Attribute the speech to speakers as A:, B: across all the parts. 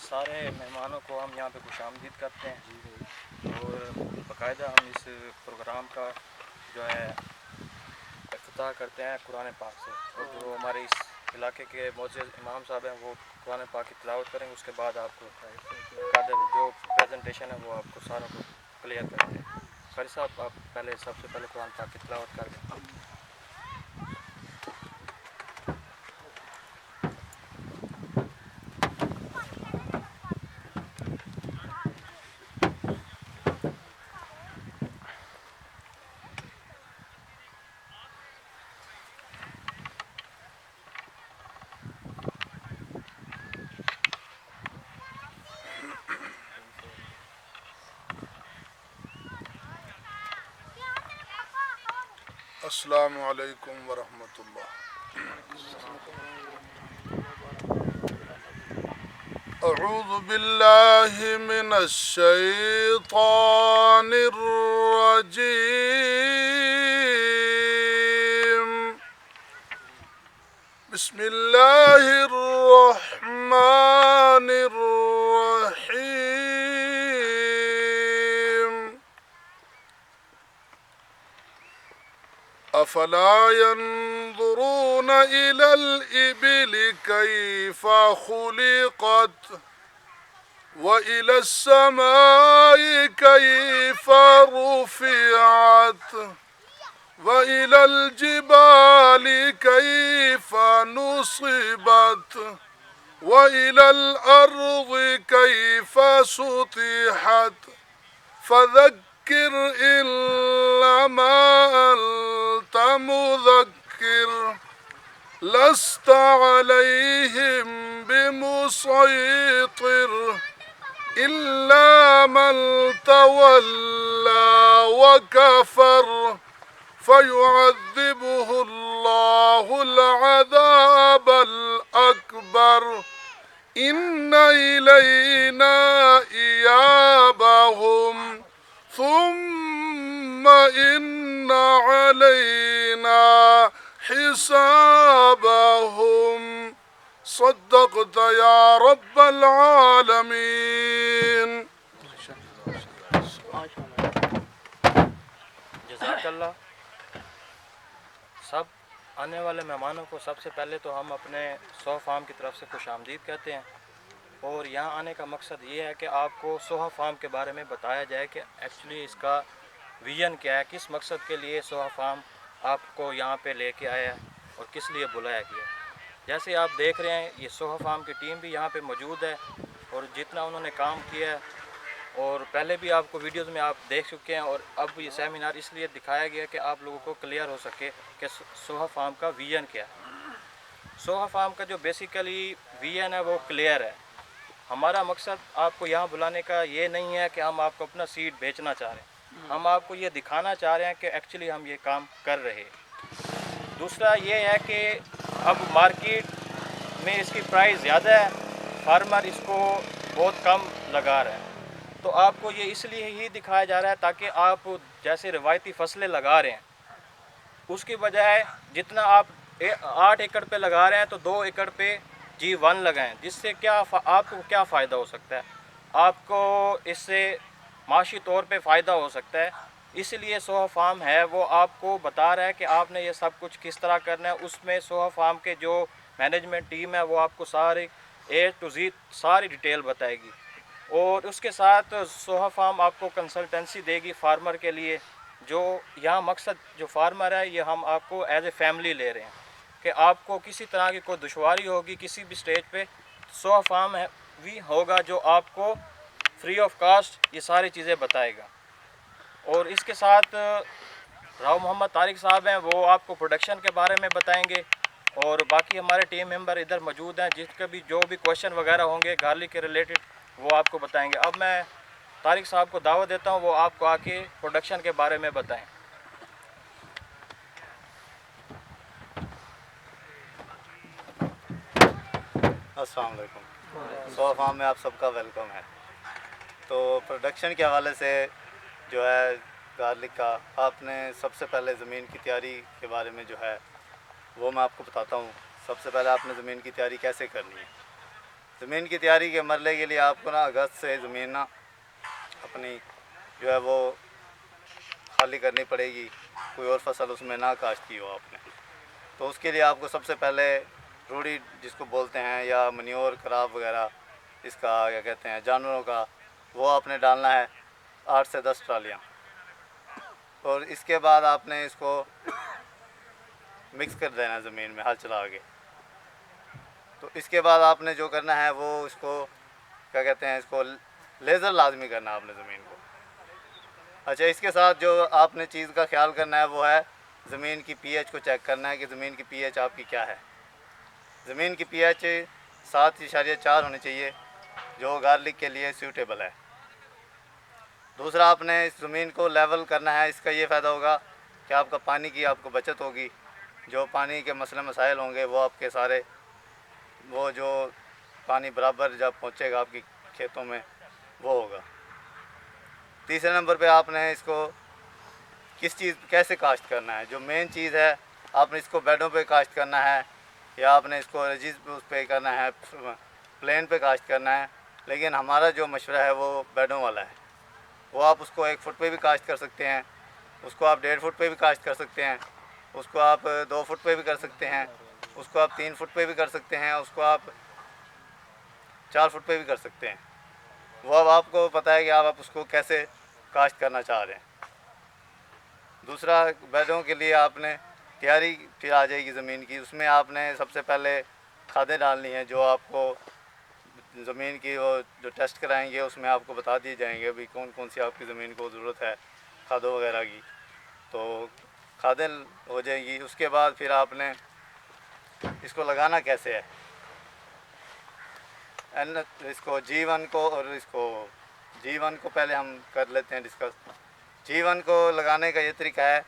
A: सारे मेहमानों को हम यहाँ पे खुशामदीद करते हैं और बाकायदा हम इस प्रोग्राम का जो है इफ्तिताह करते हैं कुरान पाक से। और जो हमारे इस इलाके के मोअज़्ज़िज़ इमाम साहब हैं वो कुरान पाक की तिलावत करेंगे। उसके बाद आपको कादर जो प्रेजेंटेशन है वो आपको सारों को क्लियर करेंगे। कारी साहब आप सबसे पहले कुरान पाक की तिलावत कर दें।
B: अस्सलामु अलैकुम वरहमतुल्लाह। अऊज़ु बिल्लाहि मिनश शैतानिर रजीम। बिस्मिल्लाहिर रहमानिर रहीम। अफला यंजुरून इलल इबिल कैफ खुलिकत व इलस समाई कैफ रुफिअत व इलल जिबाली कैफ नुसिबत व इलल अर्ज़ि कैफ सुतिहत फज़क्किर इन्नमा अंत मुज़क्किर लस्त अलैहिम बिमुसैतिर इल्ला मन तवल्ला व कफर फयुअज़्ज़िबुहुल्लाहुल अज़ाबल अकबर इन्न इलैना इयाबहुम सुम्मा इन्न अलैना हिसाबहुम। सद्दक़त या रब्बल आलमीन।
A: जज़ाकल्लाह। सब आने वाले मेहमानों को सबसे पहले तो हम अपने सोहा फार्म की तरफ से खुशामदीद कहते हैं। और यहाँ आने का मकसद ये है कि आपको सोहा फार्म के बारे में बताया जाए कि एक्चुअली इसका विज़न क्या है, किस मकसद के लिए सोहा फार्म आपको यहाँ पे लेके आया है और किस लिए बुलाया गया। जैसे आप देख रहे हैं ये सोहा फार्म की टीम भी यहाँ पे मौजूद है और जितना उन्होंने काम किया है और पहले भी आपको वीडियोस में आप देख चुके हैं। और अब ये सेमिनार इसलिए दिखाया गया कि आप लोगों को क्लियर हो सके कि सोहा फार्म का विज़न क्या है। सोहा फार्म का जो बेसिकली विज़न है वो क्लियर है। हमारा मकसद आपको यहाँ बुलाने का ये नहीं है कि हम आपको अपना सीड बेचना चाह रहे हैं, हम आपको ये दिखाना चाह रहे हैं कि एक्चुअली हम ये काम कर रहे हैं। दूसरा ये है कि अब मार्केट में इसकी प्राइस ज़्यादा है, फार्मर इसको बहुत कम लगा रहा है। तो आपको ये इसलिए ही दिखाया जा रहा है ताकि आप जैसे रिवायती फसलें लगा रहे हैं उसकी बजाय जितना आप 8 एकड़ पे लगा रहे हैं तो 2 एकड़ पे G1 लगाएं। जिससे क्या आपको क्या फ़ायदा हो सकता है, आपको इससे माशी तौर पे फ़ायदा हो सकता है। इसलिए सोहा फार्म है वो आपको बता रहा है कि आपने ये सब कुछ किस तरह करना है। उसमें सोहा फार्म के जो मैनेजमेंट टीम है वो आपको सारी A to Z सारी डिटेल बताएगी। और उसके साथ सोहा फार्म आपको कंसल्टेंसी देगी फार्मर के लिए। जो यहाँ मकसद जो फार्मर है ये हम आपको एज ए फैमिली ले रहे हैं कि आपको किसी तरह की कोई दुश्वारी होगी किसी भी स्टेज पे, सोहा फार्म है भी होगा जो आपको फ्री ऑफ कास्ट ये सारी चीज़ें बताएगा। और इसके साथ राव मोहम्मद तारिक साहब हैं वो आपको प्रोडक्शन के बारे में बताएंगे। और बाकी हमारे टीम मेंबर इधर मौजूद हैं, जिसके भी जो भी क्वेश्चन वगैरह होंगे गार्लिक के रिलेटेड वो आपको बताएंगे। अब मैं तारिक साहब को दावत देता हूँ वो आपको आके प्रोडक्शन के बारे में बताएं।
C: अस्सलाम वालेकुम। सोहा फार्म में आप सबका वेलकम है। तो प्रोडक्शन के हवाले से जो है गार्लिक का, आपने सबसे पहले ज़मीन की तैयारी के बारे में जो है वो मैं आपको बताता हूँ। सबसे पहले आपने ज़मीन की तैयारी कैसे करनी है। ज़मीन की तैयारी के मरले के लिए आपको ना अगस्त से ज़मीन ना अपनी जो है वो खाली करनी पड़ेगी, कोई और फसल उसमें ना काश्त की हो आपने। तो उसके लिए आपको सबसे पहले रूढ़ी जिसको बोलते हैं या मन्योर खराब वगैरह, इसका क्या कहते हैं जानवरों का, वो आपने डालना है 8 से 10 ट्रालियाँ। और इसके बाद आपने इसको मिक्स कर देना है ज़मीन में हल चला के। तो इसके बाद आपने जो करना है वो इसको क्या कहते हैं, इसको लेज़र लाजमी करना है आपने ज़मीन को। अच्छा, इसके साथ जो आपने चीज़ का ख्याल करना है वो है ज़मीन की पीएच को चेक करना है कि ज़मीन की पीएच आपकी क्या है। ज़मीन की पीएच 7.4 होनी चाहिए जो गार्लिक के लिए सूटेबल है। दूसरा, आपने इस ज़मीन को लेवल करना है। इसका ये फ़ायदा होगा कि आपका पानी की आपको बचत होगी। जो पानी के मसले मसाइल होंगे वो आपके सारे, वो जो पानी बराबर जब पहुँचेगा आपकी खेतों में वो होगा। तीसरे नंबर पे आपने इसको किस चीज़ कैसे काश्त करना है। जो मेन चीज़ है, आपने इसको बेडों पे काश्त करना है या आपने इसको रजीज उस पे करना है, प्लेन पे काश्त करना है। लेकिन हमारा जो मशवरा है वो बेडों वाला है। वो आप उसको 1 फुट पे भी काश्त कर सकते हैं, उसको आप 1.5 फुट पे भी काश्त कर सकते हैं, उसको आप 2 फुट पे भी कर सकते हैं, उसको आप 3 फुट पे भी कर सकते हैं, उसको आप 4 फुट पे भी कर सकते हैं। वो अब आपको पता है कि आप उसको कैसे काश्त करना चाह रहे हैं। दूसरा, बेडों के लिए आपने तैयारी फिर आ जाएगी ज़मीन की। उसमें आपने सबसे पहले खादें डालनी है जो आपको ज़मीन की वो जो टेस्ट कराएंगे उसमें आपको बता दिए जाएंगे अभी कौन कौन सी आपकी ज़मीन को ज़रूरत है खादों वगैरह की। तो खादें हो जाएगी। उसके बाद फिर आपने इसको लगाना कैसे है, इसको G1 को, और इसको G1 को पहले हम कर लेते हैं डिस्कस। G1 को लगाने का ये तरीका है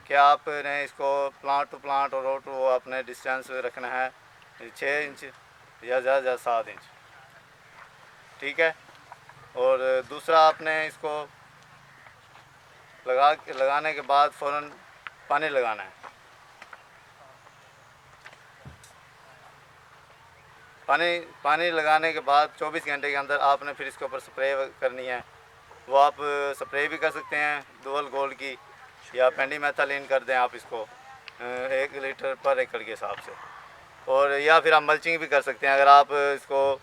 C: कि आपने इसको प्लांट टू प्लांट और रो टू रो आपने डिस्टेंस रखना है 6 इंच या ज़्यादा 7 इंच, ठीक है। और दूसरा, आपने इसको लगाने के बाद फ़ौरन पानी लगाना है। पानी लगाने के बाद 24 घंटे के अंदर आपने फिर इसके ऊपर स्प्रे करनी है। वो आप स्प्रे भी कर सकते हैं डुअल गोल्ड की, या पेंडीमेथालिन कर दें आप इसको 1 लीटर पर एकड़ के हिसाब से। और या फिर आप मल्चिंग भी कर सकते हैं अगर आप इसको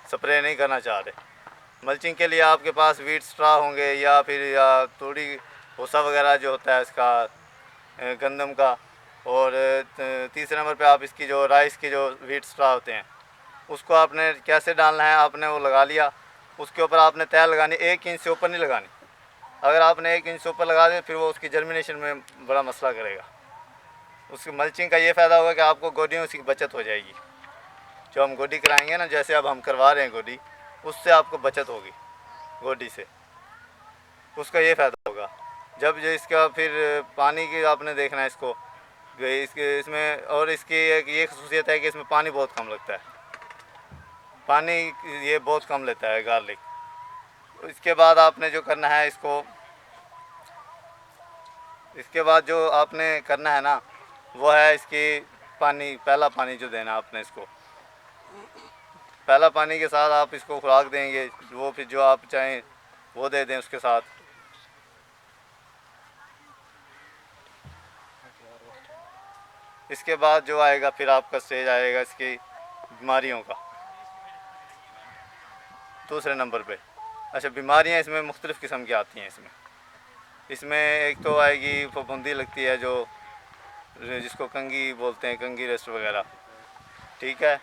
C: स्प्रे नहीं करना चाह रहे। मल्चिंग के लिए आपके पास वीट स्ट्रा होंगे या फिर या तूड़ी भूसा वगैरह जो होता है इसका गंदम का। और तीसरे नंबर पे आप इसकी जो राइस की जो वीट स्ट्रा होते हैं उसको आपने कैसे डालना है, आपने वो लगा लिया। उसके ऊपर आपने तय लगानी, 1 इंच से ऊपर नहीं लगानी। अगर आपने 1 इंच से ऊपर लगा दिया फिर वो उसकी जर्मिनेशन में बड़ा मसला करेगा। उसकी मल्चिंग का ये फ़ायदा होगा कि आपको गोडियों की बचत हो जाएगी। जो हम गोडी कराएंगे ना, जैसे अब हम करवा रहे हैं गोडी, उससे आपको बचत होगी गोडी से, उसका ये फ़ायदा होगा। जब जो इसका फिर पानी की आपने देखना है इसको, इसमें और इसकी एक ये खसूसियत है कि इसमें पानी बहुत कम लगता है, पानी ये बहुत कम लेता है गार्लिक। इसके बाद आपने जो करना है इसके बाद जो आपने करना है ना वो है इसकी पहला पानी जो देना आपने इसको, पहला पानी के साथ आप इसको खुराक देंगे, वो फिर जो आप चाहें वो दे दें उसके साथ। इसके बाद जो आएगा फिर आपका स्टेज आएगा इसकी बीमारियों का, दूसरे नंबर पे। अच्छा, बीमारियां इसमें मुख्तलिफ़ किस्म की आती हैं। इसमें एक तो आएगी फफूंदी लगती है जो जिसको कंगी बोलते हैं, कंगी रेस्ट वगैरह, ठीक है।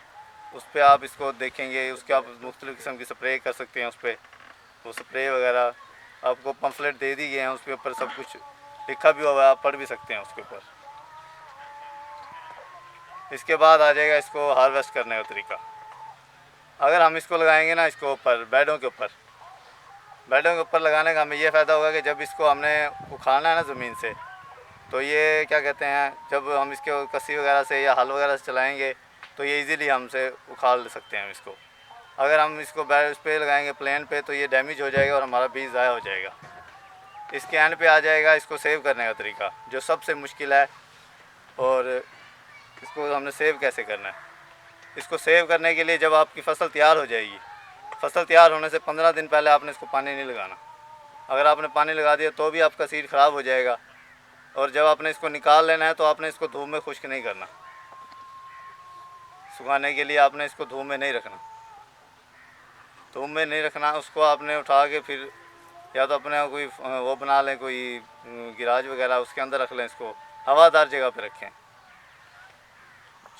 C: उस पर आप इसको देखेंगे, उसके आप मुख्तलिफ़ किस्म की स्प्रे कर सकते हैं उस पर। वो स्प्रे वगैरह आपको पम्फलेट दे दी गए हैं, उसके ऊपर सब कुछ लिखा भी हुआ है, आप पढ़ भी सकते हैं उसके ऊपर। इसके बाद आ जाएगा इसको हार्वेस्ट करने का तरीका। अगर हम इसको लगाएंगे ना इसको ऊपर बेडों के ऊपर लगाने का हमें ये फ़ायदा होगा कि जब इसको हमने उखाड़ना है ना ज़मीन से, तो ये क्या कहते हैं, जब हम इसके कसी वगैरह से या हल वगैरह से चलाएंगे तो ये इजीली हमसे उखाड़ सकते हैं इसको। अगर हम इसको बेड पे लगाएंगे प्लेन पे तो ये डैमेज हो जाएगा और हमारा बीज ज़ाया हो जाएगा। इसके एंड पे आ जाएगा इसको सेव करने का तरीका, जो सबसे मुश्किल है। और इसको हमने सेव कैसे करना है। इसको सेव करने के लिए जब आपकी फसल तैयार हो जाएगी, फसल तैयार होने से 15 दिन पहले आपने इसको पानी नहीं लगाना। अगर आपने पानी लगा दिया तो भी आपका सीड ख़राब हो जाएगा। और जब आपने इसको निकाल लेना है तो आपने इसको धूप में खुश्क नहीं करना, सुखाने के लिए आपने इसको धूप में नहीं रखना। धूप में नहीं रखना, उसको आपने उठा के फिर या तो अपने कोई वो बना लें, कोई गिराज वगैरह, उसके अंदर रख लें, इसको हवादार जगह पे रखें।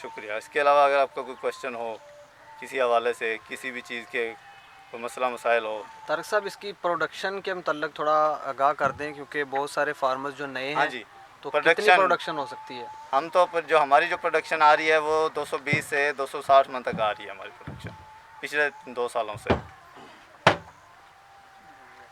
C: शुक्रिया। इसके अलावा अगर आपका कोई क्वेश्चन हो किसी हवाले से, किसी भी चीज़ के कोई मसला मसाइल हो।
D: तारिक साहब, इसकी प्रोडक्शन के मतलब थोड़ा आगाह कर दें, क्योंकि बहुत सारे फार्मर्स जो नए
C: हाँ
D: हैं,
C: जी,
D: तो कितनी प्रोडक्शन हो सकती है?
C: हम तो जो हमारी जो प्रोडक्शन आ रही है वो 220 से 260 मन तक आ रही है हमारी प्रोडक्शन पिछले 2 सालों से।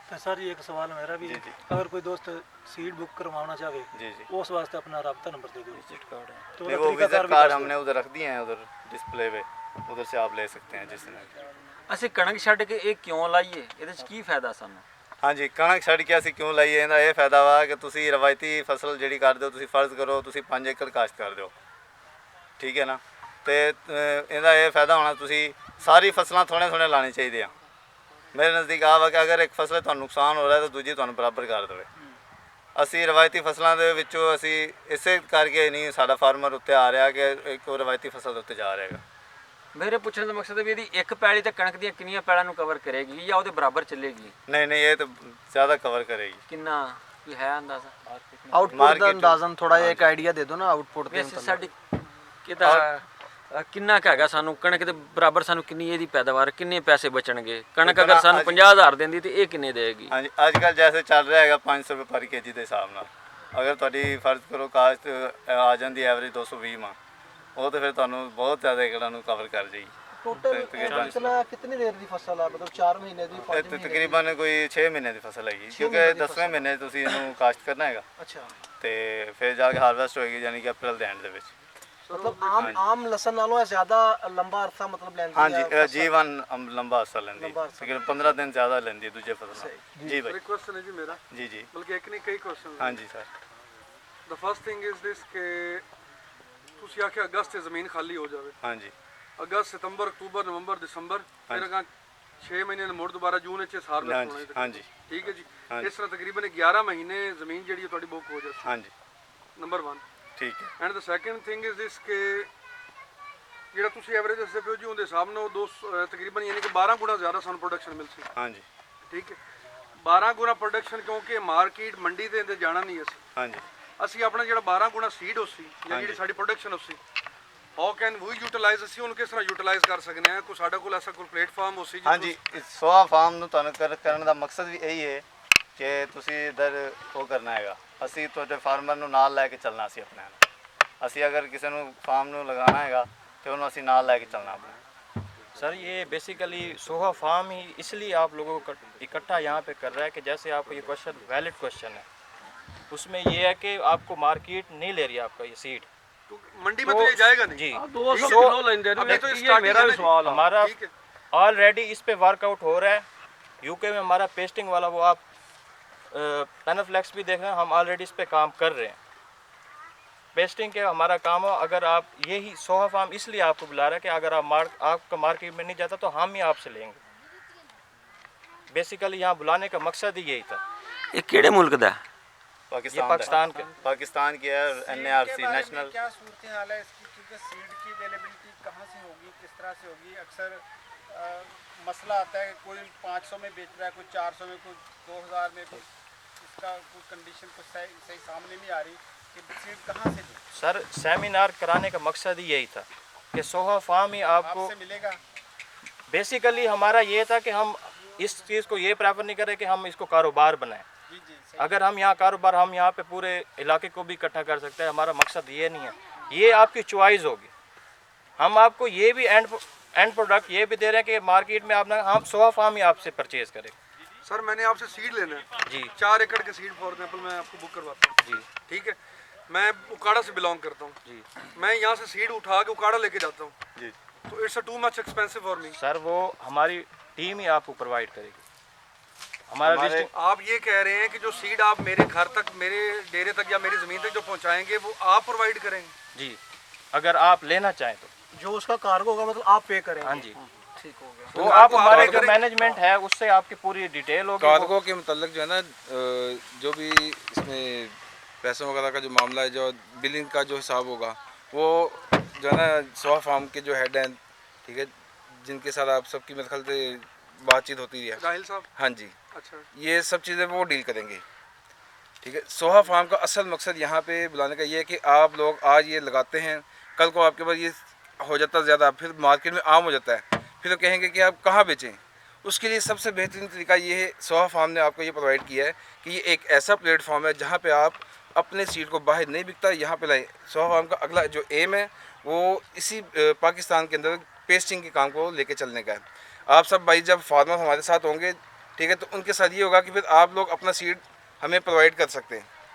E: तो सर ये एक सवाल मेरा भी है,
C: जी।
E: अगर कोई दोस्त सीड बुक करवाना चाहे
C: जी जी।
E: उस वास्ते अपना राब्ता नंबर दे दो।
A: विजिट कार्ड है।
E: तो
C: नहीं,
E: उसका
C: वो
E: तरीकाकार
C: विजिट
E: भी
C: कार्ड
E: दस
C: हमने उधर रख दिए हैं, उधर डिस्प्ले पे, उधर से आप ले सकते हैं जिसने।
F: ਅਸੀਂ ਕਣਕ ਛੱਡ ਕੇ ਇਹ ਕਿਉਂ ਲਾਈਏ? ਇਹਦੇ 'ਚ ਕੀ ਫਾਇਦਾ ਸਾਨੂੰ?
C: हाँ जी, कणक छड़ के ਅਸੀਂ ਕਿਉਂ ਲਾਈਏ, ਇਹਦਾ ਇਹ ਫਾਇਦਾ ਵਾ ਕਿ ਤੁਸੀਂ ਰਵਾਇਤੀ ਫਸਲ ਜਿਹੜੀ ਕਰਦੇ ਹੋ, ਤੁਸੀਂ ਫਰਜ਼ ਕਰੋ ਤੁਸੀਂ 5 ਏਕੜ ਕਾਸ਼ਤ ਕਰਦੇ ਹੋ, ਠੀਕ ਹੈ ਨਾ, ਤੇ ਇਹਦਾ ਇਹ ਫਾਇਦਾ ਹੋਣਾ ਤੁਸੀਂ ਸਾਰੀ ਫਸਲਾਂ ਥੋੜ੍ਹੇ ਲਾਣੀ ਚਾਹੀਦੀ ਆ। ਮੇਰੇ ਨਜ਼ਦੀਕ ਆ ਵਾ ਕਿ ਅਗਰ ਇੱਕ ਫਸਲ ਤੁਹਾਨੂੰ ਨੁਕਸਾਨ ਹੋ ਰਿਹਾ ਤਾਂ ਦੂਜੀ ਤੁਹਾਨੂੰ ਬਰਾਬਰ ਕਰ ਦੇਵੇ। ਅਸੀਂ ਰਵਾਇਤੀ ਫਸਲਾਂ ਦੇ ਵਿੱਚੋਂ ਅਸੀਂ ਇਸੇ ਕਰਕੇ ਨਹੀਂ ਸਾਡਾ ਫਾਰਮਰ ਉੱਤੇ ਆ ਰਿਹਾ ਕਿ ਇੱਕ ਰਵਾਇਤੀ ਫਸਲ ਦੇ ਉੱਤੇ ਜਾ ਰਿਹਾ ਹੈਗਾ।
F: ਮੇਰੇ ਪੁੱਛਣ ਦਾ ਮਕਸਦ ਹੈ ਵੀ ਇਹਦੀ ਇੱਕ ਪੈਲੀ ਤੇ ਕਣਕ ਦੀਆਂ ਕਿੰਨੀਆਂ ਪੈਲਾਂ ਨੂੰ ਕਵਰ ਕਰੇਗੀ ਜਾਂ ਉਹਦੇ ਬਰਾਬਰ ਚੱਲੇਗੀ?
C: नहीं ये तो ज़्यादा कवर करेगी।
F: ਕਿੰਨਾ ਕੋਈ ਹੈ ਅੰਦਾਜ਼ਾ?
D: आउटपुट
C: Market-
D: ਦਾ ਅੰਦਾਜ਼ਨ ਥੋੜਾ ਜਿਹਾ ਇੱਕ ਆਈਡੀਆ ਦੇ ਦਿਓ ਨਾ ਆउटपुट ਦੇ
F: ਵੈਸੇ
D: ਮਤਲਬ।
F: ਸਾਡੀ ਕਿਹਦਾ ਕਿੰਨਾ ਕੁ ਹੈਗਾ ਸਾਨੂੰ ਕਣਕ ਦੇ ਬਰਾਬਰ ਸਾਨੂੰ ਕਿੰਨੀ ਇਹਦੀ ਪੈਦਾਵਾਰ, ਕਿੰਨੇ ਪੈਸੇ ਬਚਣਗੇ? ਕਣਕ ਅਗਰ ਸਾਨੂੰ 50,000 ਦਿੰਦੀ ਤੇ ਇਹ ਕਿੰਨੇ ਦੇਗੀ?
C: हाँ जी, अजकल जैसे चल रहा है 500 रुपये पर के जी के हिसाब नाल, अगर तुहाडी फर्ज करो काश्त आ जाती एवरेज 220 मां, वो तो फिर तुहानू बहुत ज़्यादा एकड़ां नू कवर कर जाएगी।
D: ਟੋਟਲ ਕਿਤਨਾ ਕਿੰਨੀ ਦੇਰ ਦੀ ਫਸਲ ਹੈ? ਮਤਲਬ 4 ਮਹੀਨੇ ਦੀ, 5
C: ਇਹ ਤਕਰੀਬਨ ਕੋਈ 6 ਮਹੀਨੇ ਦੀ ਫਸਲ ਹੈਗੀ, ਕਿਉਂਕਿ 10ਵੇਂ ਮਹੀਨੇ 'ਚ ਤੁਸੀਂ ਇਹਨੂੰ ਕਾਸ਼ਤ ਕਰਨਾ ਹੈਗਾ
D: ਅੱਛਾ।
C: ਤੇ ਫਿਰ ਜਾ ਕੇ ਹਾਰਵੈਸਟ ਹੋਏਗੀ, ਯਾਨੀ ਕਿ ਅਪ੍ਰੈਲ ਦੇ ਐਂਡ ਦੇ ਵਿੱਚ।
D: ਮਤਲਬ ਆਮ ਲਸਣ ਨਾਲੋਂ ਜ਼ਿਆਦਾ ਲੰਬਾ ਅਰਸਾ ਮਤਲਬ ਲੈਂਦੀ
C: हाँ
D: ਹੈ?
C: जी, जीवन लंबा अरसा लेंदी,
D: लंबा अरसा।
C: तकरीबन 15 दिन ज़्यादा लेंदी है दूजे फसल। जी भाई।
G: क्वेश्चन है जी मेरा,
C: जी जी।
G: बल्कि एक नहीं कई क्वेश्चन।
C: हाँ जी sir.
G: The first thing is this के ਤੁਸੀਂ ਆਖਿਆ ਅਗਸਤ 'ਚ ਜ਼ਮੀਨ ਖਾਲੀ ਹੋ ਜਾਵੇ।
C: हाँ जी।
G: ਅਗਸਤ, ਸਤੰਬਰ, ਅਕਤੂਬਰ, ਨਵੰਬਰ, ਦਸੰਬਰ, ਫਿਰ ਅਗਾਂ 6 ਮਹੀਨੇ ਨੂੰ ਮੁੜ ਦੁਬਾਰਾ ਜੂਨ ਵਿੱਚ
C: हाँ
G: ਹਾਰਵੈਸਟ
C: जी।
G: ਹੋਣਾ
C: हाँ जी।
G: ਠੀਕ ਹੈ ਜੀ।
C: हाँ
G: ਇਸ ਤਰ੍ਹਾਂ ਤਕਰੀਬਨ 11 ਮਹੀਨੇ ਜ਼ਮੀਨ ਜਿਹੜੀ ਹੈ ਤੁਹਾਡੀ ਬੁੱਕ ਹੋ ਜਾਵੇ।
C: हाँ जी।
G: ਨੰਬਰ 1।
C: ठीक है।
G: And the second thing is this ਕਿ ਜਿਹੜਾ ਤੁਸੀਂ ਐਵਰੇਜ ਦੱਸਦੇ ਪਿਓ ਜੀ ਉਹਦੇ ਹਿਸਾਬ ਨਾਲ ਉਹ ਤਕਰੀਬਨ ਯਾਨੀ ਕਿ 12 ਗੁਣਾ ਜ਼ਿਆਦਾ ਸਾਨੂੰ ਪ੍ਰੋਡਕਸ਼ਨ ਮਿਲ ਸੀ।
C: हाँ जी।
G: ਠੀਕ ਹੈ, 12 ਗੁਣਾ ਪ੍ਰੋਡਕਸ਼ਨ, ਕਿਉਂਕਿ ਮਾਰਕੀਟ ਮੰਡੀ ਦੇ ਜਾਣਾ ਨਹੀਂ
C: हाँ जी।
G: ਅਸੀਂ ਆਪਣਾ ਜਿਹੜਾ 12 ਗੁਣਾ ਸੀਡ ਉਸੀ ਜਾਂ ਜਿਹੜੀ ਸਾਡੀ ਪ੍ਰੋਡਕਸ਼ਨ ਉਸੀ ਹਾਊ ਕੈਨ ਵੀ ਯੂਟਿਲਾਈਜ਼, ਅਸੀਂ ਉਹਨੂੰ ਕਿਸ ਤਰ੍ਹਾਂ ਯੂਟਿਲਾਈਜ਼ ਕਰ ਸਕਦੇ ਹਾਂ? ਕੋਈ ਸਾਡਾ ਕੋਲ ਐਸਾ ਕੋਈ ਪਲੇਟਫਾਰਮ ਉਸੀ
C: हाँ जी, इस सोया फार्म ਨੂੰ ਤੁਹਾਨੂੰ ਕਰਨ ਦਾ ਮਕਸਦ ਵੀ ਇਹੀ ਹੈ ਕਿ ਤੁਸੀਂ ਇਧਰ ਉਹ ਕਰਨਾ ਹੈਗਾ, ਅਸੀਂ ਤੁਹਾਡੇ ਫਾਰਮਰ ਨੂੰ ਨਾਲ ਲੈ ਕੇ ਚੱਲਣਾ ਸੀ ਆਪਣੇ ਨਾਲ। ਅਸੀਂ ਅਗਰ ਕਿਸੇ ਨੂੰ ਫਾਰਮ ਨੂੰ ਲਗਾਉਣਾ ਹੈਗਾ ਤੇ ਉਹਨੂੰ ਅਸੀਂ ਨਾਲ ਲੈ ਕੇ ਚੱਲਣਾ ਆਪਣੇ।
A: सर ये बेसिकली सोहा फार्म ही इसलिए आप लोगों को इकट्ठा यहाँ पे कर रहा है कि जैसे आपको ये क्वेश्चन वैलिड क्वेश्चन है, उसमें ये है कि आपको मार्केट नहीं ले रही है आपका ये सीड।
G: मंडी में तो ये जाएगा नहीं
A: जी,
E: 200
A: So,
E: किलो लेंगे ना,
G: अभी तो
E: ये
G: starting
E: मेरा
G: है
E: भी
G: ना जी।
E: सवाल है।
A: हमारा
G: ठीक है।
A: ऑलरेडी इस पे वर्कआउट हो रहा है। यूके में हमारा पेस्टिंग वाला वो आप पेनाफ्लेक्स भी देख रहे हैं, हम ऑलरेडी इस पे काम कर रहे हैं। पेस्टिंग के हमारा काम हो, अगर आप यही सोहा फार्म इसलिए आपको बुला रहा है कि अगर आप आपका मार्केट में नहीं जाता तो हम ही आपसे लेंगे। बेसिकली यहाँ बुलाने का मकसद ही यही था।
F: ਇਹ ਕਿਹੜੇ ਮੁਲਕ ਦਾ?
A: ये पाकिस्तान के
C: पाकिस्तान की है, NARC नेशनल।
H: क्या सूरत हाल है इसकी, क्योंकि सीड की अवेलेबिलिटी कहाँ से होगी, किस तरह से होगी? अक्सर मसला आता है कि कोई 500 में बेच रहा है, कोई 400 में, कोई 2000 में, कोई इसका कोई कंडीशन कुछ सही सामने नहीं आ रही कि सीड कहाँ से लूँ?
A: सर सेमिनार कराने का मकसद ही यही था कि सोहा फार्म ही आपको
H: आपसे मिलेगा?
A: बेसिकली हमारा ये था कि हम इस चीज़ को ये प्रेफर नहीं करें कि हम इसको कारोबार बनाएं।
H: जी जी सही।
A: अगर हम यहाँ कारोबार, हम यहाँ पे पूरे इलाके को भी इकट्ठा कर सकते हैं, हमारा मकसद ये नहीं है। ये आपकी चॉइस होगी। हम आपको ये भी एंड प्रोडक्ट ये भी दे रहे हैं कि मार्केट में आप हम सोहा फार्म ही आपसे परचेज़ करें।
G: सर मैंने आपसे सीड लेना है
A: जी
G: 4 एकड़ के सीड फॉर एग्जाम्पल मैं आपको बुक करवाता हूँ
A: जी
G: ठीक है। मैं उकाड़ा से बिलोंग करता हूँ
A: जी
G: मैं यहाँ से सीड उठा के उकाड़ा लेके जाता हूँ
C: जी।
G: तो it's too much expensive for me.
A: Sir वो हमारी टीम ही आपको प्रोवाइड करेगी। हमारा
C: हमारे-
A: डिस्ट्रिक्ट
G: आप ये कह रहे हैं कि जो सीड आप मेरे घर तक, मेरे डेरे तक या मेरी ज़मीन तक जो पहुँचाएंगे वो आप प्रोवाइड करेंगे?
A: जी, अगर आप लेना चाहें तो
I: जो उसका कार्गो होगा मतलब आप पे करेंगे।
A: हाँ जी,
I: ठीक हो गया।
A: वो आप हमारे जो मैनेजमेंट है उससे आपकी पूरी डिटेल होगी।
J: कार्गो के मतलब जो है ना जो भी इसमें पैसों वगैरह का जो मामला है, जो बिलिंग का जो हिसाब होगा, वो जो है ना सोहा फार्म के जो हेड हैं, ठीक है, जिनके साथ आप सबकी मेरे ख्याल से बातचीत होती है।
G: राहिल साहब।
J: हाँ जी,
G: अच्छा,
J: ये सब चीज़ें वो डील करेंगे। ठीक है, सोहा फार्म का असल मकसद यहाँ पे बुलाने का ये है कि आप लोग आज ये लगाते हैं, कल को आपके पास ये हो जाता है ज़्यादा, फिर मार्केट में आम हो जाता है, फिर तो कहेंगे कि आप कहाँ बेचें। उसके लिए सबसे बेहतरीन तरीका ये है, सोहा फार्म ने आपको ये प्रोवाइड किया है कि ये एक ऐसा प्लेटफॉर्म है जहाँ पे आप अपने सीड को बाहर नहीं बिकता, यहाँ पे लाएँ। सोहा फार्म का अगला जो एम है वो इसी पाकिस्तान के अंदर पेस्टिंग के काम को लेके चलने का है। आप सब भाई जब फार्मर हमारे साथ होंगे, ठीक है, तो उनके साथ ये होगा कि फिर आप लोग अपना सीड हमें प्रोवाइड कर सकते हैं,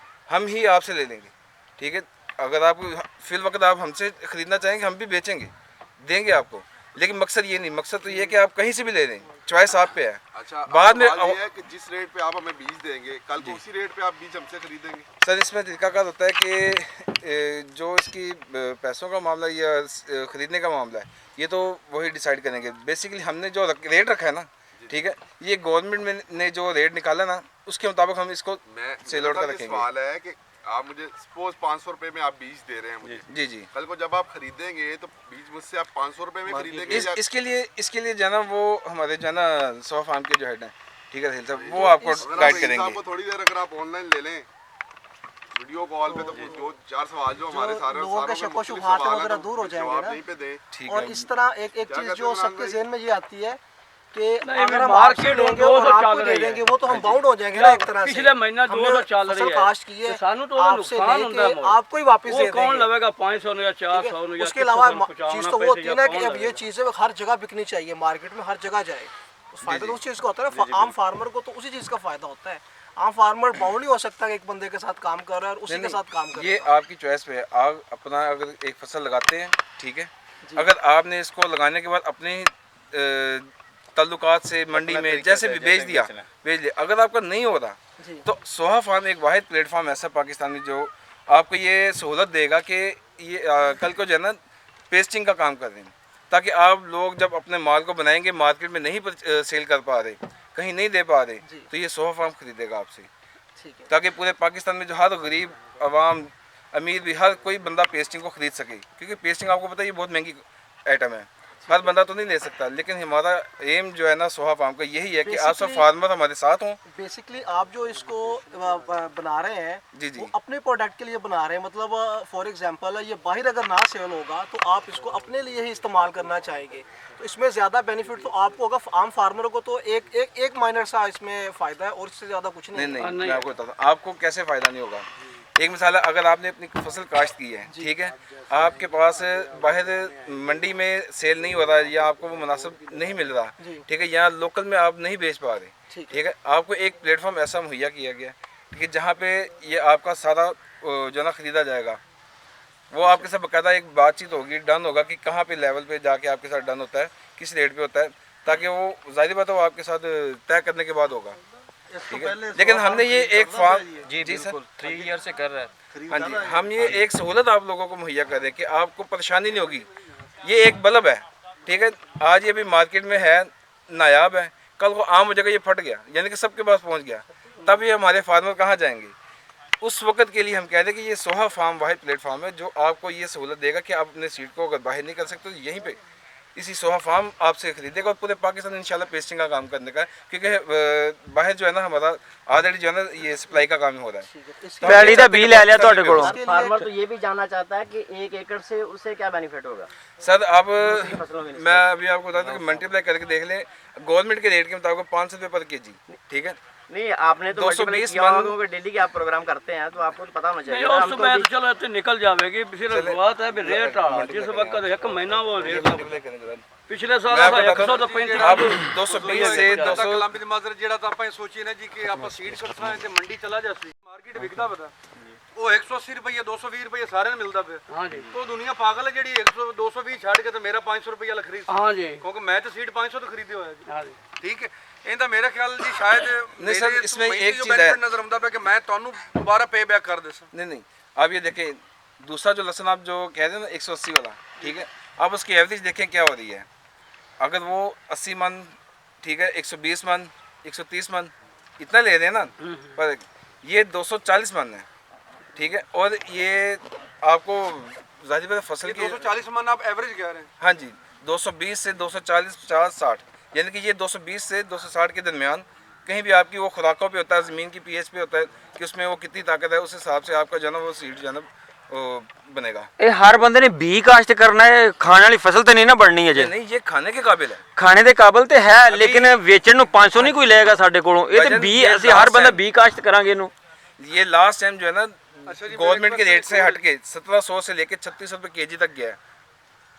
J: हम ही आपसे ले लेंगे। ठीक है, अगर आप फिल वक्त आप हमसे ख़रीदना चाहेंगे, हम भी बेचेंगे, देंगे आपको, लेकिन मकसद ये नहीं, मकसद तो ये है कि आप कहीं से भी ले लें, चॉइस आप पे है।
B: अच्छा,
J: बाद में
B: ये है कि जिस रेट पे आप हमें बीज देंगे, कल को उसी रेट पे आप बीज हमसे खरीदेंगे।
J: सर इसमें तरीकाकार होता है कि जो इसकी पैसों का मामला या ख़रीदने का मामला है, ये तो वही डिसाइड करेंगे। बेसिकली हमने जो रेट रखा है ना, ठीक है, ये गवर्नमेंट ने जो रेट निकाला ना, उसके मुताबिक हम इसको सेल आउट कर रखेंगे।
B: सवाल है कि आप मुझे सपोज 500 रुपए में आप बीज दे रहे हैं मुझे,
J: जी जी,
B: कल को जब आप खरीदेंगे तो बीज मुझसे आप 500 रुपए में खरीदेंगे या
J: इसके लिए जो है ना, वो हमारे जो है ना सोहा फार्म के जो हेड हैं, ठीक है राहिल साहब, वो आपको गाइड करेंगे।
B: आपको थोड़ी देर अगर आप ऑनलाइन ले लें वीडियो कॉल पे, तो दो चार सवाल जो हमारे सारे
I: लोगों के शक व शुबहात वगैरह दूर हो जाएंगे ना।
B: यहीं पे दें।
J: ठीक
I: और
J: है,
I: इस तरह एक चीज़
B: कहते
I: जो
B: हैं
I: सबके
B: इमरान
I: जहन में ये आती है कि
F: नहीं,
I: अगर हम
F: मार्केट
I: आपसे लेंगे
F: 200
I: और आपको
F: चल
I: दे
F: रही है।
I: देंगे, वो तो हम बाउंड हो जाएंगे ना एक तरह से।
F: पिछले महीना 200 चल रही है,
I: कास्ट की है,
F: तो सानू तो ਉਹਦਾ
I: आपसे
F: नुकसान ਹੁੰਦਾ
I: लेके
F: है।
I: आपको ही वापस दे
F: वो कौन
I: देंगे।
F: लवेगा 500 या 400 या
I: उसके अलावा चीज़ तो वो होती है ना कि अब ये चीज़ें हर जगह बिकनी चाहिए, मार्केट में हर जगह जाए। उस फायदा तो उस चीज़ का होता है ना, आम फार्मर को तो उसी चीज़ का फायदा होता है। आम फार्मर बाउंड नहीं हो सकता कि एक बंदे के साथ काम कर रहा है और उसी के साथ काम कर
J: ये
I: रहा है।
J: आपकी चॉइस पे है। आप अपना अगर एक फसल लगाते हैं, ठीक है, अगर आपने इसको लगाने के बाद अपने ताल्लुकात से मंडी में जैसे भी बेच दिया, अगर आपका नहीं हो रहा, तो सोहा फार्म एक वाहिद प्लेटफॉर्म ऐसा पाकिस्तान में जो आपको ये सहूलत देगा कि ये कल को जो है ना पेस्टिंग का काम कर रहे हैं, ताकि आप लोग जब अपने माल को बनाएंगे, मार्केट में नहीं सेल कर पा रहे, कहीं नहीं दे पा रहे, तो ये सोहा फार्म खरीदेगा आपसे,
I: ठीक है।
J: ताकि पूरे पाकिस्तान में जो हर गरीब आवाम, अमीर भी, हर कोई बंदा पेस्टिंग को ख़रीद सके। क्योंकि पेस्टिंग आपको पता है ये बहुत महंगी आइटम है, हर बंदा तो नहीं ले सकता, लेकिन हमारा एम जो है ना सोहा फार्म का यही है कि आप सब फार्मर हमारे साथ हों।
I: बेसिकली आप जो इसको बना रहे हैं,
J: जी जी,
I: वो अपने प्रोडक्ट के लिए बना रहे हैं। मतलब फॉर एग्जांपल ये बाहर अगर ना सेल होगा तो आप इसको अपने लिए ही इस्तेमाल करना चाहेंगे, तो इसमें ज़्यादा बेनिफिट तो आपको होगा। आम फार्मर को तो एक माइनर सा इसमें फ़ायदा है और इससे ज़्यादा कुछ नहीं।
J: नहीं मैं आपको बताता हूँ आपको कैसे फ़ायदा नहीं होगा। एक मिसाल है, अगर आपने अपनी फसल काश्त की है, ठीक है, आपके पास बाहर मंडी में सेल नहीं हो रहा है या आपको वो मुनासिब नहीं मिल रहा, ठीक है, यहाँ लोकल में आप नहीं बेच पा रहे, ठीक है, आपको एक प्लेटफॉर्म ऐसा मुहैया किया गया, ठीक है, जहाँ पे ये आपका सारा जो ना ख़रीदा जाएगा, वो आपके साथ बाकायदा एक बातचीत होगी, डन होगा कि कहाँ पे लेवल पे जाके आपके साथ डन होता है, किस रेट पे होता है, ताकि वो जाहिर बात है वो आपके साथ तय करने के बाद होगा। ठीक है, लेकिन हमने ये एक फार्म जी सर
A: 3 ईयर से कर रहा है।
J: हाँ जी, हम ये एक सहूलत आप लोगों को मुहैया करें कि आपको परेशानी नहीं होगी। ये एक बल्ब है, ठीक है, आज ये भी मार्केट में है, नायाब है, कल को आम हो जाएगा, ये फट गया, यानी कि सबके पास पहुंच गया, तब ये हमारे फार्मर कहाँ जाएंगे। उस वक्त के लिए हम कह रहे हैं कि ये सोहा फार्म वाहिद प्लेटफॉर्म है जो आपको ये सहूलत देगा कि आप अपने सीड को अगर बाहर नहीं कर सकते तो यहीं पे इसी सोहा फार्म आपसे खरीदेगा और पूरे पाकिस्तान में इंशाल्लाह पेस्टिंग का काम करने का है, क्योंकि बाहर जो है ना हमारा ऑलरेडी जो है ना ये सप्लाई का काम हो रहा है।
F: पैड़ी दा बिल ले लिया ਤੁਹਾਡੇ ਕੋਲੋਂ।
K: फार्मर तो ये भी जानना चाहता है कि 1 एकड़ से उसे क्या बेनिफिट होगा।
J: सर अब मैं अभी आपको बता दूं कि मल्टीप्लाई करके देख लें, गवर्नमेंट के रेट के मुताबिक 500 रुपये पर केजी, ठीक है,
K: नहीं आपने तो
J: 220
K: किया होगा क्योंकि डेली के आप प्रोग्राम करते हैं तो आपको तो पता होना चाहिए।
F: नहीं उस में तो चलो इतने निकल जाएगी, फिर बात है भी रेट जिस वक्त 1 महीना वो रेट पिछले साल 100 तो 35
J: अब 220 से 200
G: ਲੰਬੀ ਦੀ ਮਾਜ਼ਰ ਜਿਹੜਾ ਤਾਂ ਆਪਾਂ ਇਹ ਸੋਚੀਏ ਨਾ ਜੀ ਕਿ ਆਪਾਂ ਸੀਡ ਕੱਟਣਾ ਹੈ ਤੇ ਮੰਡੀ ਚਲਾ ਜਾਸੀ ਮਾਰਕੀਟ ਵਿਕਦਾ ਪਤਾ ਉਹ 180 ਰੁਪਏ 220 ਰੁਪਏ ਸਾਰਿਆਂ ਨੂੰ ਮਿਲਦਾ ਪਿਆ।
F: हाँ जी
G: ਉਹ ਦੁਨੀਆ ਪਾਗਲ ਹੈ ਜਿਹੜੀ 100 220 ਛੱਡ ਕੇ ਤੇ ਮੇਰਾ 500 ਰੁਪਏ ਵਾਲਾ ਖਰੀਦ
F: हाँ जी
G: ਕਿਉਂਕਿ ਮੈਂ ਤਾਂ ਸੀਡ 500 ਤੋਂ ਖਰੀਦਿਆ ਹੋਇਆ ਜੀ।
F: हाँ जी
G: ਠੀਕ ਹੈ, ਇਹਦਾ ਮੇਰਾ ਖਿਆਲ ਜੀ ਸ਼ਾਇਦ
J: नहीं सर, इसमें एक चीज़ है,
G: बेनिफिट नजर आਉਂਦਾ ਪਿਆ ਕਿ ਮੈਂ ਤੁਹਾਨੂੰ ਦੁਬਾਰਾ पे बैक कर देसा।
J: नहीं आप ये देखें, दूसरा जो लहसुन आप जो कह रहे हैं ना 180 वाला, ठीक है, आप उसकी एवरेज देखें क्या हो रही है। अगर वो 80 मन, ठीक है, 120 मन, 130 मन इतना ले रहे हैं ना, पर ये 240 मन है, ठीक है। और ये आपको ज़ाहिर बात है फसल की
G: 240 मन आप एवरेज कह रहे हैं?
J: हाँ जी, 220 से 240, 50, 60, यानी कि ये 220 से 260 के दरमियान कहीं भी आपकी वो खुराकों पे होता है, ज़मीन की पीएच पे होता है कि उसमें वो कितनी ताकत है, उस हिसाब से आपका जो है ना वो सीड जो है ना वो बनेगा।
F: ये हर बंदे ने बी काश्त करना है, खाने वाली फसल तो नहीं ना बढ़नी है जे।
J: नहीं, ये खाने के काबिल है,
F: खाने के काबिल तो है, लेकिन वेचण ਨੂੰ 500 नहीं कोई लेगा साडे कोलों। ये तो बी ਅਸੀਂ हर बंदा बी काश्त करांगे ਇਹਨੂੰ।
J: ये लास्ट टाइम जो है ना
G: अच्छा जी,
J: गवर्नमेंट के रेट से हट के 1700 से लेके 3600 रुपये केजी तक गया है,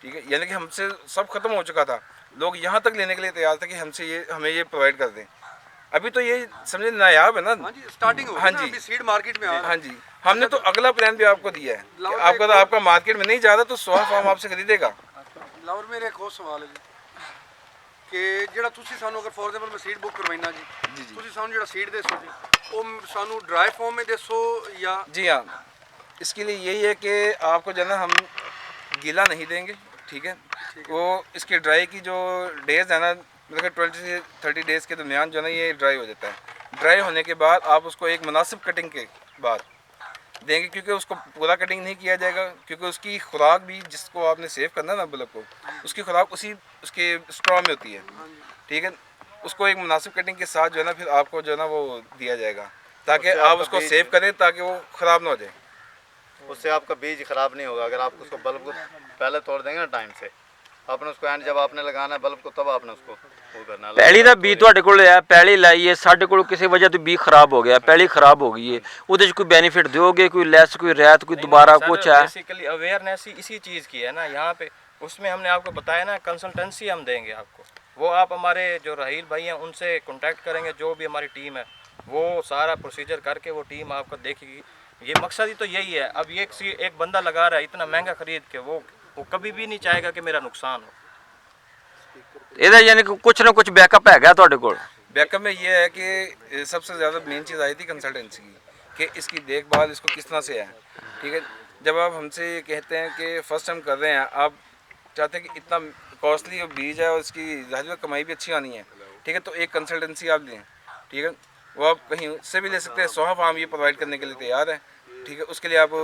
J: ठीक है। यानी कि हमसे सब खत्म हो चुका था, लोग यहाँ तक लेने के लिए तैयार थे कि हमें ये प्रोवाइड कर दें। अभी तो ये समझे नायाब है ना।
G: हाँ जी, स्टार्टिंग हो
J: हाँ
G: गई ना,
J: जी,
G: अभी सीड मार्केट में आ रहा है।
J: हाँ जी, हमने तो अगला प्लान भी आपको दिया है कि आपका आपका मार्केट में नहीं जा रहा तो सोहा फार्म आपसे खरीदेगा।
G: लाहौर मेरे एक और सवाल है जी कि ਜਿਹੜਾ ਤੁਸੀਂ ਸਾਨੂੰ अगर फॉर एग्जांपल मैं सीड बुक करवाइना जी, ਤੁਸੀਂ ਸਾਨੂੰ ਜਿਹੜਾ सीड देसो जी वो ਸਾਨੂੰ ड्राई फॉर्म में देसो या?
J: जी हाँ, इसके लिए यही है कि आपको जो है ना हम गीला नहीं देंगे, ठीक है। वो इसके ड्राई की जो डेज है ना, मतलब 20 से 30 डेज़ के दरमियान जो है ना ये ड्राई हो जाता है। ड्राई होने के बाद आप उसको एक मुनासिब कटिंग के बाद देंगे, क्योंकि उसको पूरा कटिंग नहीं किया जाएगा, क्योंकि उसकी खुराक भी जिसको आपने सेव करना है ना बल्ब को, उसकी खुराक उसके स्ट्रॉ में होती है, ठीक है। उसको एक मुनासिब कटिंग के साथ जो है ना फिर आपको जो है ना वो दिया जाएगा ताकि आप उसको सेव करें ताकि वो ख़राब ना हो जाए।
C: उससे आपका बीज ख़राब नहीं होगा। अगर आप उसको बल्ब को पहले तोड़ देंगे ना टाइम से, आपने उसको एंड जब आपने लगाना है बल्ब को तब आपने उसको वो करना है।
F: ਪਹਿਲੀ ਦਾ ਬੀ ਤੁਹਾਡੇ ਕੋਲ ਹੈ, ਪਹਿਲੀ ਲਾਈ ਹੈ, ਸਾਡੇ ਕੋਲ ਕਿਸੇ वजह ਤੋਂ ਬੀ ਖਰਾਬ ਹੋ ਗਿਆ, ਪਹਿਲੀ ਖਰਾਬ ਹੋ ਗਈ ਹੈ, ਉਹਦੇ 'ਚ ਕੋਈ बेनिफिट दोगे, कोई लेस, कोई रियायत, कोई दोबारा कुछ है?
A: बेसिकली अवेयरनेस ही इसी चीज़ की है ना यहाँ पे, उसमें हमने आपको बताया ना कंसल्टेंसी हम देंगे आपको, वो आप हमारे जो राहील भाई हैं उनसे कांटेक्ट करेंगे, जो भी हमारी टीम है वो सारा प्रोसीजर करके वो टीम आपको देखेगी। ये मकसद ही तो यही है। अब ये एक बंदा लगा रहा है इतना महंगा खरीद के, वो कभी भी नहीं चाहेगा कि मेरा नुकसान हो।
F: ਇਹਦਾ यानी कि कुछ ना कुछ बैकअप हैगा ਤੁਹਾਡੇ ਕੋਲ?
J: बैकअप में ये है कि सबसे ज़्यादा मेन चीज़ आई थी कंसल्टेंसी की, कि इसकी देखभाल इसको किस तरह से है, ठीक है। जब आप हमसे ये कहते हैं कि फ़र्स्ट टाइम कर रहे हैं, आप चाहते हैं कि इतना कॉस्टली बीज है और इसकी ज़ाहिर कमाई भी अच्छी आनी है, ठीक है, तो एक कंसल्टेंसी आप लें, ठीक है। वो आप कहीं से भी ले सकते हैं, सोहा फार्म ये प्रोवाइड करने के लिए तैयार है, ठीक है। उसके लिए आप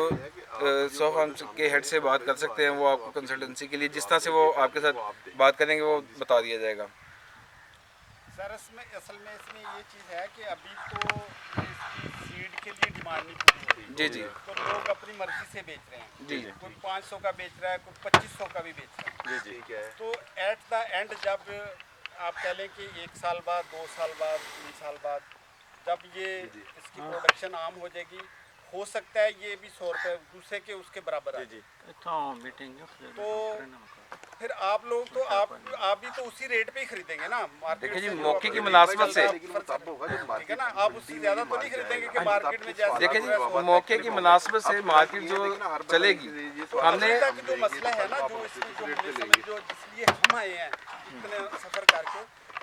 J: सोहा फार्म के हेड से बात कर सकते हैं, वो आपको कंसल्टेंसी के लिए जिस तरह से वो आपके साथ बात करेंगे वो बता दिया जाएगा।
H: सर असल में इसमें ये चीज़ है कि अभी तो सीड के लिए डिमांड नहीं पूरी हो रही।
J: जी जी,
H: तो लोग अपनी मर्जी से बेच रहे हैं
J: जी,
H: कोई 500 का बेच रहा है, कोई 2500 का भी बेच रहा है
J: जी जी,
H: तो एट द एंड जब आप कह लें कि 1 साल बाद, 2 साल बाद, 3 साल बाद जब ये इसकी प्रोडक्शन आम हो जाएगी, हो सकता है ये भी 100 रुपये दूसरे के उसके बराबर आ जाए। तो फिर आप लोग तो आप भी तो उसी रेट पे ही खरीदेंगे ना मार्केट
J: देखिए जी,
H: से, जो
J: मौके की
H: आपको
J: मुनासिबत से,
H: ठीक है ना, आप उससे ज़्यादा तो नहीं खरीदेंगे कि मार्केट में जैसे
J: देखिए जी, मौके की मुनासिबत से मार्केट जो चलेगी, हमने
H: कि जो मसला है ना, जो इसमें जो मुझे समझ जो जिसलिए हम आए हैं इतने सफ़र करके,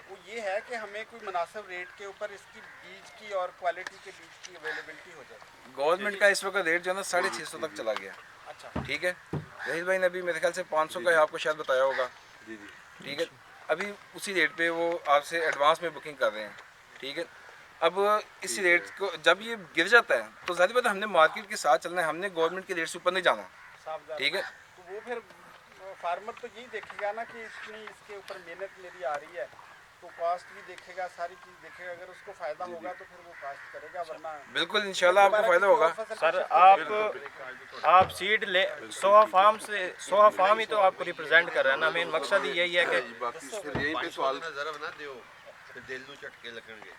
H: वो ये है कि हमें कोई मुनासिब रेट के ऊपर इसकी बीज की और क्वालिटी के बीज की अवेलेबिलिटी हो जाए।
J: गवर्नमेंट का इस वक्त रेट जो है ना 650 तक चला गया,
H: अच्छा,
J: ठीक है। रहील भाई ने अभी मेरे ख्याल से 500 का आपको शायद बताया होगा, ठीक है। अभी उसी रेट पे वो आपसे एडवांस में बुकिंग कर रहे हैं, ठीक है। अब इसी रेट को जब ये गिर जाता है तो ज़ाहिर बात है हमने मार्केट के साथ चलना है, हमने गवर्नमेंट के रेट से ऊपर नहीं जाना, ठीक है।
H: तो वो फिर फार्मर तो यही देखेगा ना कि इतनी इसके ऊपर मेहनत मेरी आ रही है, तो कॉस्ट भी देखेगा, सारी चीज़ देखेगा, अगर उसको फ़ायदा होगा तो फिर वो कास्ट करेगा, वरना
J: बिल्कुल इंशाल्लाह आपको फ़ायदा होगा।
A: सर आप सीड ले सोहा फार्म ही तो आपको रिप्रेजेंट कर रहा है ना, मेन मकसद ही यही है कि
B: यहीं पे सवाल
L: दिल ਨੂੰ ਝਟਕੇ ਲੱਗਣਗੇ।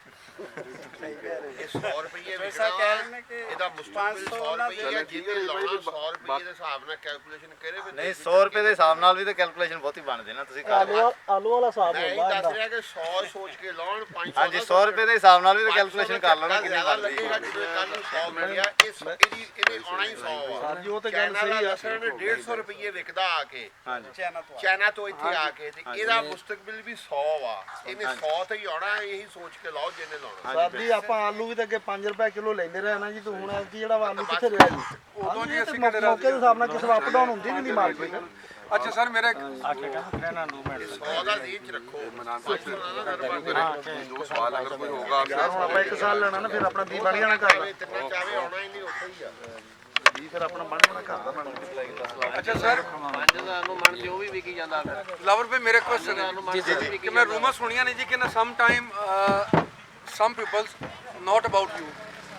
L: ਇਹ 100 ਰੁਪਏ
H: ऐसा कह रहे हैं कि
L: ਇਹਦਾ ਮੁਸਤਕਬਲ 100 ਰੁਪਏ ਜਿਹਨੇ ਲਾਉਣਾ 100 ਰੁਪਏ ਦੇ ਹਿਸਾਬ ਨਾਲ ਕੈਲਕੂਲੇਸ਼ਨ ਕਰੇ ਵੀ
C: नहीं 100 रुपये के हिसाब नाल भी तो कैलकुलेशन बहुत ही बनती ना, ਤੁਸੀਂ ਕਰ ਲਓ।
I: आलू वाला साहब
L: ਮੈਂ ਇਹ ਦੱਸ ਰਿਹਾ ਕਿ 100 ਸੋਚ ਕੇ ਲਾਉਣ 500
C: हाँ जी 100 रुपये के हिसाब नाल भी तो कैलकुलेशन कर लो ना कितनी
L: ਜ਼ਿਆਦਾ
C: बनती
L: ਲੱਗੇਗਾ
C: है।
L: ਜਿਵੇਂ ਕੱਲ ਨੂੰ 100 ਮਿਲ ਗਿਆ ਇਹਨੇ ਆਉਣਾ ਹੀ 100 ਆ ਜੀ, ਉਹ ਤਾਂ ਗੱਲ ਸਹੀ ਆ। 150 ਰੁਪਏ ਵਿਕਦਾ ਆ ਕੇ
H: चाइना तो
L: ਚਾਈਨਾ ਤੋਂ ਇੱਥੇ ਆ ਕੇ ਤੇ ਇਹਦਾ ਮੁਸਤਕਬਲ ਵੀ 100 ਆ, ਇਹਨੇ 100 ਤੇ ਹੀ ਆਉਣਾ ਹੈ, ਇਹੀ ਸੋਚ ਕੇ ਲਾਓ ਜਿਹਨੇ ਲਾਉਣਾ।
H: ਸਰ ਜੀ ਆਪਾਂ ਆਲੂ ਵੀ ਤਾਂ ਅੱਗੇ 5 ਰੁਪਏ ਕਿਲੋ ਲੈਂਦੇ ਰਹੇ ਨਾ ਜੀ, ਤੇ ਹੁਣ ਐਤਕੀ ਜਿਹੜਾ ਵਾ ਆਲੂ ਕਿੱਥੇ ਰਿਹਾ ਜੀ?
G: ਉਦੋਂ ਜੀ ਅਸੀਂ
H: ਮੌਕੇ ਦੇ ਹਿਸਾਬ ਨਾਲ ਕਿਸੇ ਅਪ ਡਾਊਨ ਹੁੰਦੀ ਨਹੀਂ ਮਾਰਕੀਟ।
G: ਅੱਛਾ ਸਰ ਮੇਰਾ
L: 100 ਦਾ ਜ਼ੀਨ ਚ ਰੱਖੋ।
B: जो सवाल अगर कोई होगा
H: ਯਾਰ ਹੁਣ ਆਪਾਂ 1 ਸਾਲ ਲੈਣਾ ਨਾ, ਫਿਰ ਆਪਣਾ ਬੀ ਬਣ ਜਾਣਾ ਘਰ ਦਾ
L: ਤਿੰਨੇ ਚਾਵੇ ਆਉਣਾ ਹੀ ਨਹੀਂ ਉੱਥੇ ਹੀ ਆ।
H: ਬੀ, ਫਿਰ ਆਪਣਾ ਬਣ ਜਾਣਾ ਘਰ ਦਾ ਬਣ ਜਾਣਾ।
G: ਅੱਛਾ ਸਰ
K: 5000 ਨੂੰ ਮਣ ਜੋ ਵੀ ਵਿਕੀ ਜਾਂਦਾ ਫਿਰ
G: ਲਵਰ ਭਾਈ ਮੇਰੇ ਕੁਐਸਚਨ ਹੈ ਕਿ ਮੈਂ ਰੂਮਰ ਸੁਣੀਆਂ ਨੇ ਜੀ ਕਿ ਨਾ some time some peoples not about you,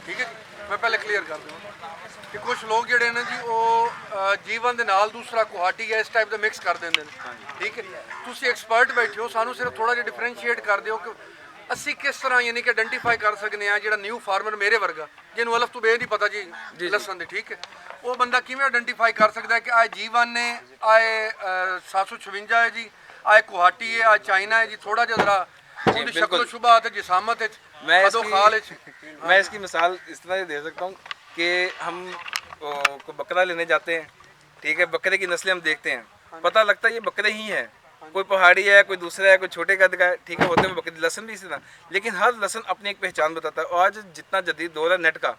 G: ਠੀਕ ਹੈ ਜੀ, ਮੈਂ ਪਹਿਲੇ ਕਲੀਅਰ ਕਰ ਦਿਆਂ ਕਿ ਕੁਝ ਲੋਕ ਜਿਹੜੇ ਨੇ ਜੀ ਉਹ ਜੀਵਨ ਦੇ ਨਾਲ ਦੂਸਰਾ ਕੁਹਾਟੀ ਹੈ ਇਸ ਟਾਈਪ ਦਾ ਮਿਕਸ ਕਰ ਦਿੰਦੇ ਨੇ, ਠੀਕ ਹੈ। ਤੁਸੀਂ ਐਕਸਪਰਟ ਬੈਠੇ ਹੋ, ਸਾਨੂੰ ਸਿਰਫ ਥੋੜਾ ਜਿਹਾ ਡਿਫਰੈਂਸ਼ੀਏਟ ਕਰ ਦਿਓ ਕਿ ਅਸੀਂ ਕਿਸ ਤਰ੍ਹਾਂ ਯਾਨੀ ਕਿ ਆਇਡੈਂਟੀਫਾਈ ਕਰ ਸਕਦੇ ਹਾਂ ਜਿਹੜਾ ਨਿਊ ਫਾਰਮਰ ਮੇਰੇ ਵਰਗਾ ਜਿਹਨੂੰ ਅਲਫ ਤੋਂ ਬੇ ਨਹੀਂ ਪਤਾ ਜੀ ਲਸਣ ਦੇ, ਠੀਕ ਹੈ, ਉਹ ਬੰਦਾ ਕਿਵੇਂ ਆਇਡੈਂਟੀਫਾਈ ਕਰ ਸਕਦਾ ਹੈ ਕਿ ਆਏ ਜੀਵਨ ਨੇ, ਆਏ 756 ਹੈ ਜੀ, ਆਏ ਕੁਹਾਟੀ ਹੈ, ਆਏ ਚਾਈਨਾ ਹੈ ਜੀ, ਥੋੜਾ ਜਿਹਾ ਜ਼ਰਾ ਉਹਦੀ ਸ਼ਕਲ ਸ਼ੁਬਾਤ ਹੈ, जिसामत है,
J: मैं इसकी मिसाल इस तरह से दे सकता हूँ कि हम को बकरा लेने जाते हैं, ठीक है, बकरे की नस्लें हम देखते हैं, पता लगता है ये बकरे ही हैं, कोई पहाड़ी है, कोई दूसरा है, कोई छोटे कद का है, ठीक है, होते हुए बकरी। लहसन भी इसी तरह, लेकिन हर लहसन अपनी एक पहचान बताता है। और आज जितना जदीद दौर है नेट का,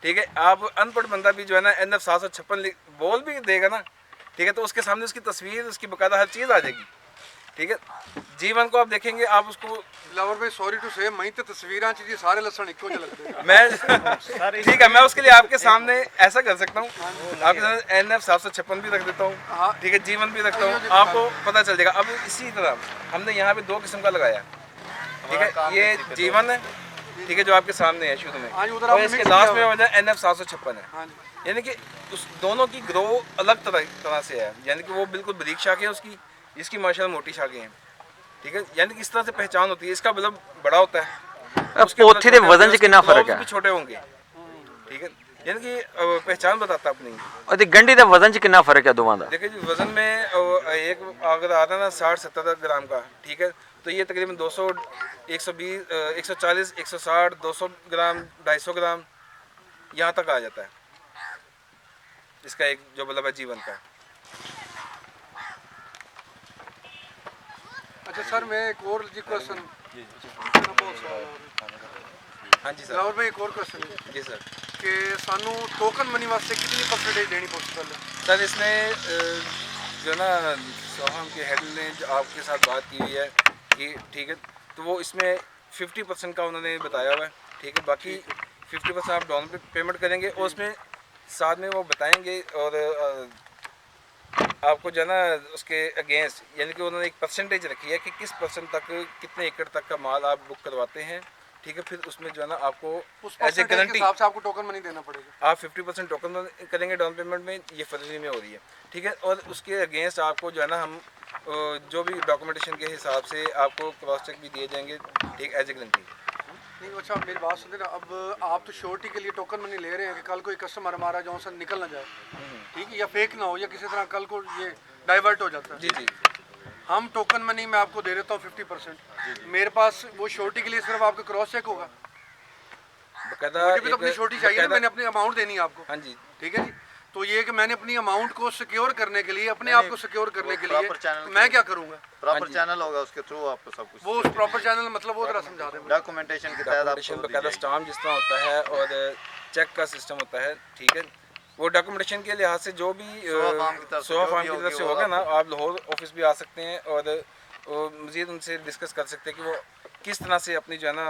J: ठीक है, आप अनपढ़ बंदा भी जो है ना NF 756 बोल भी देगा ना, ठीक है, तो उसके सामने उसकी तस्वीर, उसकी बाकायदा हर चीज़ आ जाएगी, ठीक है। जीवन को आप देखेंगे, आप उसको
G: लवर भाई सॉरी टू से मैं तो तस्वीरां च जी सारे लसन इको जिहा लगदे हैं।
J: मैं ठीक है, मैं उसके लिए आपके सामने ऐसा कर सकता हूँ, आपके सामने NF 756 भी रख देता हूँ, ठीक है, जीवन भी रखता हूँ, आपको पता चल जाएगा। अब इसी तरह हमने यहाँ पे 2 किस्म का लगाया, ठीक है, ये जीवन है, ठीक है, जो आपके सामने है शुरू में, और इसके लास्ट में वजह NF 756 है, यानी कि उस दोनों की ग्रो अलग तरह से है, यानी कि वो बिल्कुल बारीक शाखें हैं उसकी, इसकी माशाल्लाह मोटी शाखें हैं, ठीक है, यानी कि इस तरह से पहचान होती है। इसका मतलब बड़ा होता है,
F: पोथी दे वजन च कितना फर्क है?
J: भी छोटे होंगे, ठीक है, यानी कि पहचान बताता अपनी।
F: और गंडी दे वजन च कितना फर्क है दोवां दा?
J: देखिए जी, वजन में एक अगर आता है ना 60-70 ग्राम का, ठीक है, तो ये तकरीबन 200, 120, 140, 160, 200 ग्राम, 250 ग्राम यहाँ तक आ जाता है इसका एक जो मतलब है जीवन का।
G: अच्छा सर मैं एक और जी क्वेश्चन
J: हाँ जी सर,
G: लवर भाई एक और क्वेश्चन है
J: जी सर,
G: कि सानू टोकन मनी वास्ते कितनी परसेंटेज देनी पॉसिबल है?
J: सर इसमें जो ना सोहम के हेड ने जो आपके साथ बात की हुई है कि ठीक है, तो वो इसमें 50% का उन्होंने बताया हुआ है, ठीक है, बाकी 50% आप डाउन पेमेंट करेंगे और उसमें साथ में वो बताएंगे और आपको जो है ना उसके अगेंस्ट, यानी कि उन्होंने एक परसेंटेज रखी है कि किस परसेंट तक, कितने एकड़ तक का माल आप बुक करवाते हैं, ठीक है, फिर उसमें जो है ना आपको
G: उस
J: एज ए
G: परसेंटेज के
J: गारंटी
G: हिसाब से आपको टोकन मनी देना पड़ेगा।
J: आप 50% टोकन करेंगे डाउन पेमेंट में, ये फरवरी में हो रही है, ठीक है, और उसके अगेंस्ट आपको जो है ना हम जो भी डॉक्यूमेंटेशन के हिसाब से आपको क्रॉस चेक भी दिए जाएंगे, ठीक, एज ए गारंटी।
G: नहीं अच्छा मेरी बात सुनिए ना, अब आप तो श्योरिटी के लिए टोकन मनी ले रहे हैं कि कल कोई कस्टमर हमारा जो सा निकल ना जाए, ठीक है, या फेक ना हो, या किसी तरह कल को ये डाइवर्ट हो जाता है।
J: जी जी,
G: हम टोकन मनी मैं आपको दे देता हूँ 50%, मेरे पास वो श्योरिटी के लिए सिर्फ आपका क्रॉस चेक होगा, मुझे भी तो अपनी श्योरिटी चाहिए ना, मैंने अपनी अमाउंट देनी है आपको,
J: हाँ जी,
G: ठीक है जी, तो ये कि मैंने अपनी अमाउंट को सिक्योर करने के लिए, अपने आप को सिक्योर करने के लिए तो मैं क्या करूँगा?
C: प्रॉपर चैनल होगा उसके थ्रू आपको सब कुछ,
G: वो प्रॉपर चैनल मतलब वो जरा समझा दें।
C: डॉक्यूमेंटेशन के तहत
J: डॉक्यूमेंटेशन बकायदा स्टाम्प जिस तरह होता है और चेक का सिस्टम होता है, ठीक है, वो डॉक्यूमेंटेशन के लिहाज से जो भी सोहा फार्म की तरफ से होगा ना, आप लाहौर ऑफिस भी आ सकते हैं और मज़ीद उनसे डिस्कस कर सकते हैं कि वो किस तरह से अपनी जो है ना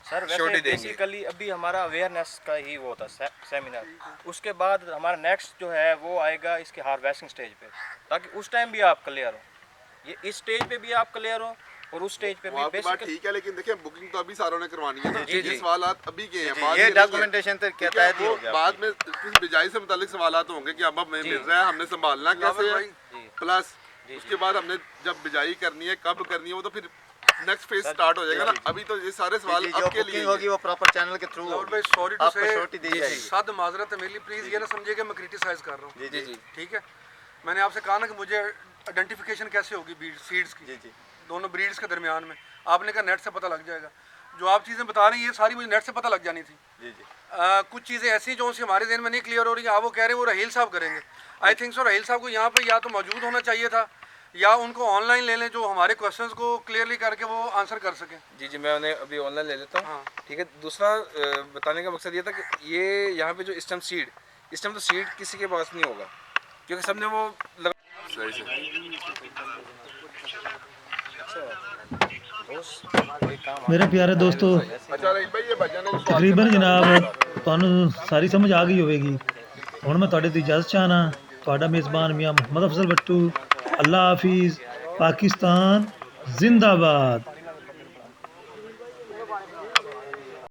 A: सर वैसे बेसिकली अभी हमारा अवेयरनेस का ही वो था सेमिनार, उसके बाद हमारा नेक्स्ट जो है वो आएगा इसके हार्वेस्टिंग स्टेज पे, ताकि उस टाइम भी आप क्लियर हो, ये इस स्टेज पे भी आप क्लियर हो और उस स्टेज पे भी
B: बेसिकली ठीक है, लेकिन देखिए बुकिंग तो अभी सारों ने करवानी है ना, ये सवालात अभी के हैं,
C: ये डॉक्यूमेंटेशन तो क्या तहत ही हो गया,
B: बाद में किसी बिजाई से मुतालिक सवालात होंगे कि अब हमें मिल रहा है, हमने संभालना कैसे है, प्लस उसके बाद हमने जब बिजाई करनी है कब करनी है, वो तो फिर नेक्स्ट फेज स्टार्ट हो जाएगा ना, अभी तो ये सारे सवाल आपके लिए
C: होगी, वो प्रॉपर चैनल के थ्रू
G: और भाई सॉरी टू से
C: श्योरिटी दी जाएगी।
G: साद माजरत है मेरे लिए, प्लीज़ ये ना समझिए कि मैं क्रिटिसाइज कर रहा हूँ,
C: जी जी,
G: ठीक है, मैंने आपसे कहा ना कि मुझे आइडेंटिफिकेशन कैसे होगी सीड्स की,
C: जी जी,
G: दोनों ब्रीड्स के दरमियान में, आपने कहा नेट से पता लग जाएगा, जो आप चीज़ें बता रही हैं ये सारी मुझे नेट से पता लग जानी थी,
C: जी जी,
G: कुछ चीज़ें ऐसी जो हमारे ज़हन में नहीं क्लियर हो रही हैं, आप वो कह रहे हैं वो रहील साहब करेंगे, आई थिंक सो रहील साहब को यहाँ पे या तो मौजूद होना चाहिए था, या उनको ऑनलाइन ले लें जो हमारे क्वेश्चंस को क्लियरली करके वो आंसर कर सकें?
J: जी जी, मैं उन्हें अभी ऑनलाइन ले लेता हूँ। ठीक है, दूसरा बताने का मकसद ये था कि ये यहाँ पे जो इस टाइम तो सीड किसी के पास नहीं होगा, क्योंकि सबने वो सही से
E: मेरे प्यारे दोस्तों, तकरीबन जनाब ਤੁਹਾਨੂੰ ਸਾਰੀ ਸਮਝ ਆ ਗਈ ਹੋਵੇਗੀ। ਹੁਣ ਮੈਂ ਤੁਹਾਡੇ ਤੋਂ ਇਜਾਜ਼ਤ ਚਾਹਨਾ। ਤੁਹਾਡਾ ਮੇਜ਼ਬਾਨ ਮੀਆਂ ਮੁਹੰਮਦ ਅਫਜ਼ਲ ਬੱਟੂ। ਅੱਲਾ ਹਾਫਿਜ਼। ਪਾਕਿस्तान जिंदाबाद।